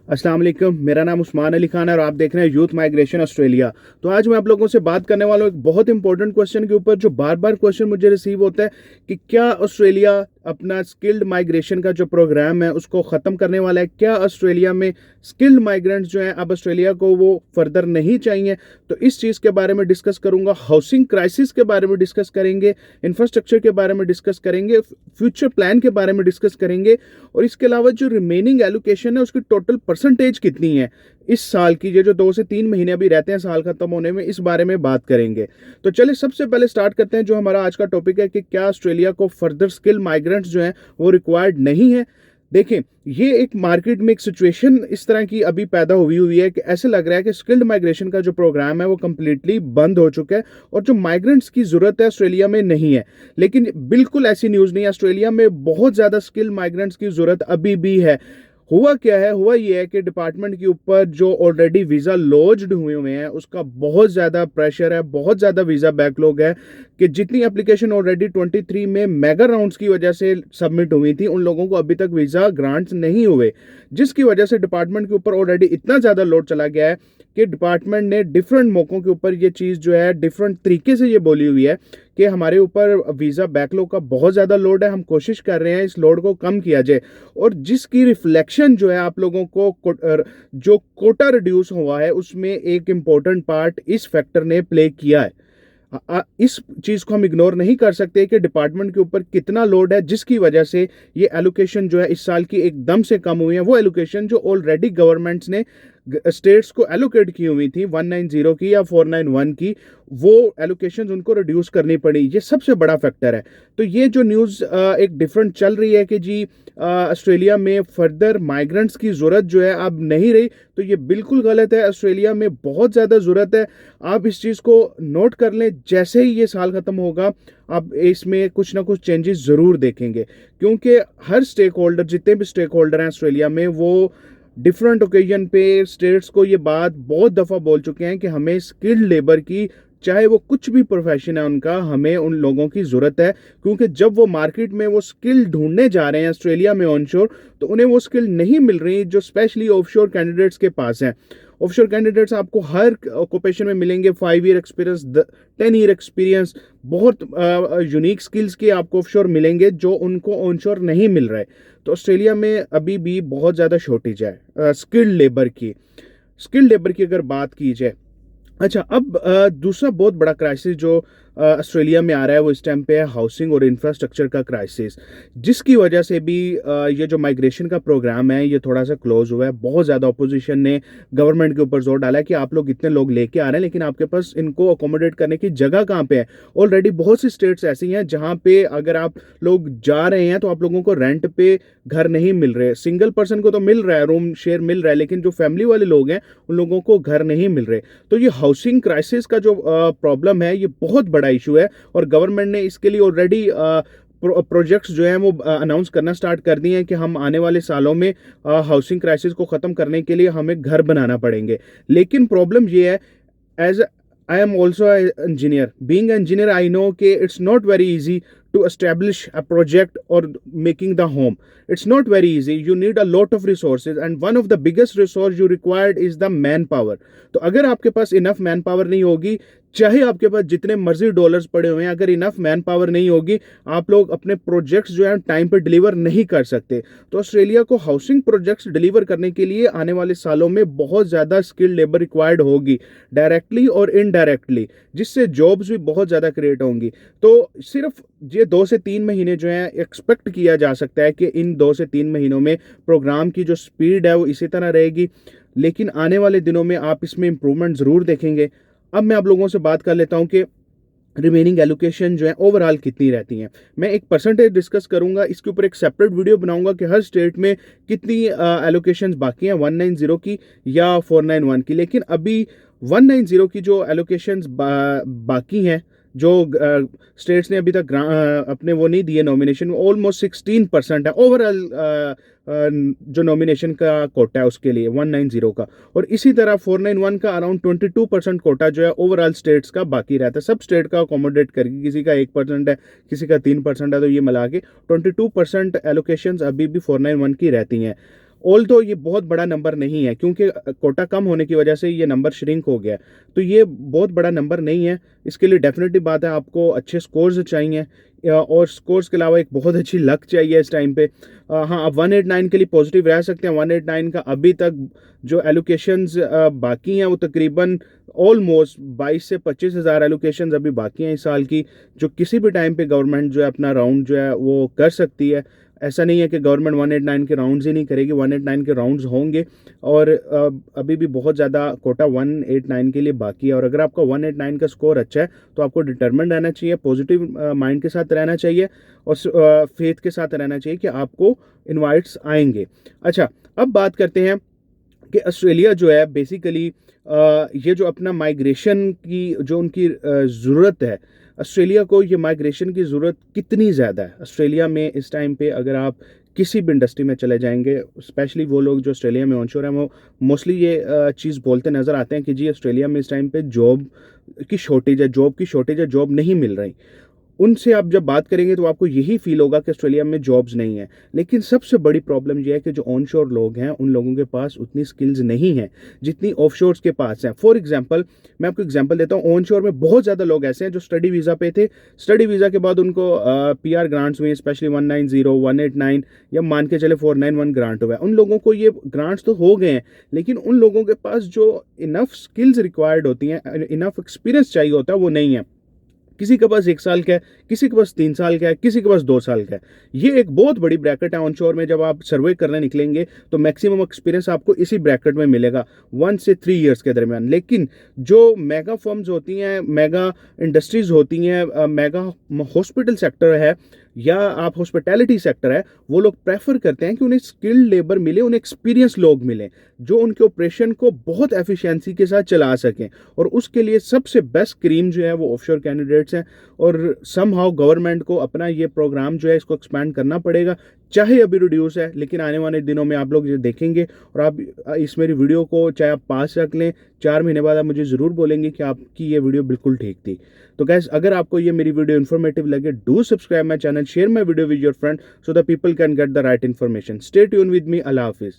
अस्सलाम वालेकुम। मेरा नाम उस्मान अली खान है और आप देख रहे हैं यूथ माइग्रेशन ऑस्ट्रेलिया। तो आज मैं आप लोगों से बात करने वाला हूँ एक बहुत इंपॉर्टेंट क्वेश्चन के ऊपर, जो बार बार क्वेश्चन मुझे रिसीव होता है कि क्या ऑस्ट्रेलिया अपना स्किल्ड माइग्रेशन का जो प्रोग्राम है उसको ख़त्म करने वाला है। क्या ऑस्ट्रेलिया में स्किल्ड माइग्रेंट्स जो हैं अब ऑस्ट्रेलिया को वो फर्दर नहीं चाहिए। तो इस चीज़ के बारे में डिस्कस करूंगा, हाउसिंग क्राइसिस के बारे में डिस्कस करेंगे, इंफ्रास्ट्रक्चर के बारे में डिस्कस करेंगे, फ्यूचर प्लान के बारे में डिस्कस करेंगे, और इसके अलावा जो रिमेनिंग एलोकेशन है उसकी टोटल परसेंटेज कितनी है इस साल की। ये जो 2 से 3 महीने अभी रहते हैं साल खत्म होने में, इस बारे में बात करेंगे। तो चलिए सबसे पहले स्टार्ट करते हैं जो हमारा आज का टॉपिक है कि क्या ऑस्ट्रेलिया को फर्दर स्किल माइग्रेंट्स जो हैं वो रिक्वायर्ड नहीं है। देखें, ये एक मार्केट में एक सिचुएशन इस तरह की अभी पैदा हुई है कि ऐसे लग रहा है कि स्किल्ड माइग्रेशन का जो प्रोग्राम है वो कंप्लीटली बंद हो चुका है और जो माइग्रेंट्स की ज़रूरत है ऑस्ट्रेलिया में नहीं है। लेकिन बिल्कुल ऐसी न्यूज़ नहीं है, ऑस्ट्रेलिया में बहुत ज़्यादा स्किल्ड माइग्रेंट्स की ज़रूरत अभी भी है। हुआ क्या है, हुआ ये है कि डिपार्टमेंट के ऊपर जो ऑलरेडी वीज़ा लॉज्ड हुए हैं उसका बहुत ज़्यादा प्रेशर है, बहुत ज़्यादा वीज़ा बैकलॉग है कि जितनी एप्लीकेशन ऑलरेडी 23 में मेगा राउंड्स की वजह से सबमिट हुई थी उन लोगों को अभी तक वीज़ा ग्रांट्स नहीं हुए, जिसकी वजह से डिपार्टमेंट के ऊपर ऑलरेडी इतना ज़्यादा लोड चला गया है कि डिपार्टमेंट ने डिफरेंट मौक़ों के ऊपर ये चीज़ जो है डिफरेंट तरीके से ये बोली हुई है कि हमारे ऊपर वीज़ा बैकलॉग का बहुत ज़्यादा लोड है, हम कोशिश कर रहे हैं इस लोड को कम किया जाए। और जिसकी रिफ्लेक्शन जो है आप लोगों को जो कोटा रिड्यूस हुआ है उसमें एक इम्पोर्टेंट पार्ट इस फैक्टर ने प्ले किया है। इस चीज़ को हम इग्नोर नहीं कर सकते कि डिपार्टमेंट के ऊपर कितना लोड है, जिसकी वजह से ये एलोकेशन जो है इस साल की एकदम से कम हुई है। वो एलोकेशन जो ऑलरेडी गवर्नमेंट्स ने स्टेट्स को एलोकेट की हुई थी 190 की या 491 की, वो एलोकेशन उनको रिड्यूस करनी पड़ी। ये सबसे बड़ा फैक्टर है। तो ये जो न्यूज़ एक डिफरेंट चल रही है कि जी ऑस्ट्रेलिया में फर्दर माइग्रेंट्स की ज़रूरत जो है अब नहीं रही, तो ये बिल्कुल गलत है। ऑस्ट्रेलिया में बहुत ज़्यादा ज़रूरत है। आप इस चीज़ को नोट कर लें, जैसे ही ये साल ख़त्म होगा आप इसमें कुछ ना कुछ चेंजेस ज़रूर देखेंगे, क्योंकि हर स्टेक होल्डर, जितने भी स्टेक होल्डर हैं ऑस्ट्रेलिया में, वो डिफरेंट ओकेजन पे स्टेट्स को ये बात बहुत दफ़ा बोल चुके हैं कि हमें स्किल्ड लेबर की, चाहे वो कुछ भी प्रोफेशन है उनका, हमें उन लोगों की ज़रूरत है। क्योंकि जब वो मार्केट में वो स्किल ढूंढने जा रहे हैं ऑस्ट्रेलिया में ऑनशोर, तो उन्हें वो स्किल नहीं मिल रही जो स्पेशली ऑफशोर कैंडिडेट्स के पास हैं। ऑफशोर कैंडिडेट्स आपको हर ऑक्यूपेशन में मिलेंगे, 5 ईयर एक्सपीरियंस, 10 ईयर एक्सपीरियंस, बहुत यूनिक स्किल्स के आपको ऑफशोर मिलेंगे जो उनको ऑनशोर नहीं मिल रहा है। तो ऑस्ट्रेलिया में अभी भी बहुत ज़्यादा शॉर्टेज है स्किल्ड लेबर की। स्किल्ड लेबर की अगर बात की जाए, अच्छा, अब दूसरा बहुत बड़ा क्राइसिस जो ऑस्ट्रेलिया में आ रहा है वो इस टाइम पे है हाउसिंग और इंफ्रास्ट्रक्चर का क्राइसिस, जिसकी वजह से भी ये जो माइग्रेशन का प्रोग्राम है ये थोड़ा सा क्लोज हुआ है। बहुत ज़्यादा अपोजिशन ने गवर्नमेंट के ऊपर जोर डाला है कि आप लोग इतने लोग लेके आ रहे हैं लेकिन आपके पास इनको अकोमोडेट करने की जगह कहाँ पे है। ऑलरेडी बहुत सी स्टेट्स ऐसी हैं जहाँ पे अगर आप लोग जा रहे हैं तो आप लोगों को रेंट पे घर नहीं मिल रहे। सिंगल पर्सन को तो मिल रहा है, रूम शेयर मिल रहा है, लेकिन जो फैमिली वाले लोग हैं उन लोगों को घर नहीं मिल रहे। तो ये हाउसिंग क्राइसिस का जो प्रॉब्लम है ये बहुत बड़ा इशू है और गवर्नमेंट ने इसके लिए ऑलरेडी प्रोजेक्ट्स जो हैं वो अनाउंस करना स्टार्ट कर दिए हैं कि हम आने वाले सालों में हाउसिंग क्राइसिस को ख़त्म करने के लिए हमें घर बनाना पड़ेंगे। लेकिन प्रॉब्लम ये है, as I am also an engineer. Being an engineer, I know कि it's not very easy to establish a project or making the home. It's not very easy. You need a lot of resources, and one of the biggest resource you required is the manpower. तो अगर आपके पास enough manpower नहीं होगी, चाहे आपके पास जितने मर्जी dollars पड़े हुए हैं, अगर इनफ मैन पावर नहीं होगी, आप लोग अपने प्रोजेक्ट्स जो हैं टाइम पर डिलीवर नहीं कर सकते। तो ऑस्ट्रेलिया को हाउसिंग प्रोजेक्ट्स डिलीवर करने के लिए आने वाले सालों में बहुत ज़्यादा स्किल्ड लेबर रिक्वायर्ड होगी, डायरेक्टली और इनडायरेक्टली, जिससे जॉब्स भी बहुत ज़्यादा क्रिएट होंगी। तो सिर्फ ये 2 से 3 महीने जो हैं एक्सपेक्ट किया जा सकता है कि इन 2 से 3 महीनों में प्रोग्राम की जो स्पीड है वो इसी तरह रहेगी, लेकिन आने वाले दिनों में आप इसमें इम्प्रूवमेंट ज़रूर देखेंगे। अब मैं आप लोगों से बात कर लेता हूं कि रिमेनिंग एलोकेशन जो है ओवरऑल कितनी रहती हैं। मैं एक परसेंटेज डिस्कस करूंगा, इसके ऊपर एक सेपरेट वीडियो बनाऊंगा कि हर स्टेट में कितनी एलोकेशंस बाकी हैं 190 की या 491 की। लेकिन अभी 190 की जो एलोकेशंस बाकी हैं, जो स्टेट्स ने अभी तक अपने वो नहीं दिए नॉमिनेशन, ऑलमोस्ट 16% है ओवरऑल जो नॉमिनेशन का कोटा है उसके लिए 190 का। और इसी तरह 491 का अराउंड 22% कोटा जो है ओवरऑल स्टेट्स का बाकी रहता है। सब स्टेट का अकोमोडेट करके, किसी का 1% है, किसी का 3% है, तो ये मिला के 22% एलोकेशंस अभी भी 491 की रहती हैं। ऑल्दो ये बहुत बड़ा नंबर नहीं है, क्योंकि कोटा कम होने की वजह से ये नंबर श्रिंक हो गया है, तो ये बहुत बड़ा नंबर नहीं है। इसके लिए डेफिनेटली बात है, आपको अच्छे स्कोर्स चाहिए, और स्कोर्स के अलावा एक बहुत अच्छी लक चाहिए इस टाइम पे। हाँ, आप 189 के लिए पॉजिटिव रह सकते हैं। 189 का अभी तक जो एलोकेशंस बाकी हैं वो तकरीबन ऑलमोस्ट 22 से 25 हज़ार एलोकेशंस अभी बाकी हैं इस साल की, जो किसी भी टाइम पे गवर्नमेंट जो है अपना राउंड जो है वो कर सकती है। ऐसा नहीं है कि गवर्नमेंट 189 के राउंड्स ही नहीं करेगी, 189 के राउंड्स होंगे, और अभी भी बहुत ज़्यादा कोटा 189 के लिए बाकी है। और अगर आपका 189 का स्कोर अच्छा है तो आपको डिटर्मिन्ड रहना चाहिए, पॉजिटिव माइंड के साथ रहना चाहिए, और फेथ के साथ रहना चाहिए कि आपको इनवाइट्स आएंगे। अच्छा, अब बात करते हैं कि ऑस्ट्रेलिया जो है बेसिकली ये जो अपना माइग्रेशन की जो उनकी ज़रूरत है, ऑस्ट्रेलिया को ये माइग्रेशन की ज़रूरत कितनी ज़्यादा है। ऑस्ट्रेलिया में इस टाइम पे अगर आप किसी भी इंडस्ट्री में चले जाएंगे, स्पेशली वो लोग जो ऑस्ट्रेलिया में ऑनशोर हैं, वो मोस्टली ये चीज़ बोलते नज़र आते हैं कि जी ऑस्ट्रेलिया में इस टाइम पे जॉब की शॉर्टेज है, जॉब नहीं मिल रही। उनसे आप जब बात करेंगे तो आपको यही फील होगा कि ऑस्ट्रेलिया में जॉब्स नहीं है। लेकिन सबसे बड़ी प्रॉब्लम यह है कि जो ऑनशोर लोग हैं उन लोगों के पास उतनी स्किल्स नहीं हैं जितनी ऑफशोर्स के पास हैं। फॉर एग्जांपल, मैं आपको एग्जांपल देता हूँ, ऑनशोर में बहुत ज़्यादा लोग ऐसे हैं जो स्टडी वीज़ा पे थे, स्टडी वीज़ा के बाद उनको पीआर ग्रांट्स हुए, स्पेशली 190, 189 या मान के चले 491 ग्रांट हुआ है। उन लोगों को ये ग्रांट्स तो हो गए हैं, लेकिन उन लोगों के पास जो इनफ स्किल्स रिक्वायर्ड होती हैं, इनफ एक्सपीरियंस चाहिए होता है, वो नहीं है। किसी के पास 1 साल का है, किसी के पास 3 साल का है, किसी के पास 2 साल का है। ये एक बहुत बड़ी ब्रैकेट है ऑनशोर में। जब आप सर्वे करने निकलेंगे तो मैक्सिमम एक्सपीरियंस आपको इसी ब्रैकेट में मिलेगा 1 से 3 इयर्स के दरमियान। लेकिन जो मेगा फर्म्स होती हैं, मेगा इंडस्ट्रीज होती हैं, मेगा हॉस्पिटल सेक्टर है या आप हॉस्पिटैलिटी सेक्टर है, वो लोग प्रेफर करते हैं कि उन्हें स्किल्ड लेबर मिले, उन्हें एक्सपीरियंस लोग मिले जो उनके ऑपरेशन को बहुत एफिशिएंसी के साथ चला सकें। और उसके लिए सबसे बेस्ट क्रीम जो है वो ऑफशोर कैंडिडेट्स हैं। और समहाउ गवर्नमेंट को अपना ये प्रोग्राम जो है इसको एक्सपैंड करना पड़ेगा, चाहे अभी रिड्यूस है, लेकिन आने वाले दिनों में आप लोग ये देखेंगे। और आप इस मेरी वीडियो को चाहे आप पास रख लें, 4 महीने बाद आप मुझे ज़रूर बोलेंगे कि आपकी ये वीडियो बिल्कुल ठीक थी। तो गैस, अगर आपको ये मेरी वीडियो इन्फॉर्मेटिव लगे, do subscribe my channel, share my video with your friend so the people can get the right information. Stay tune with me. अल्लाह हाफिज़।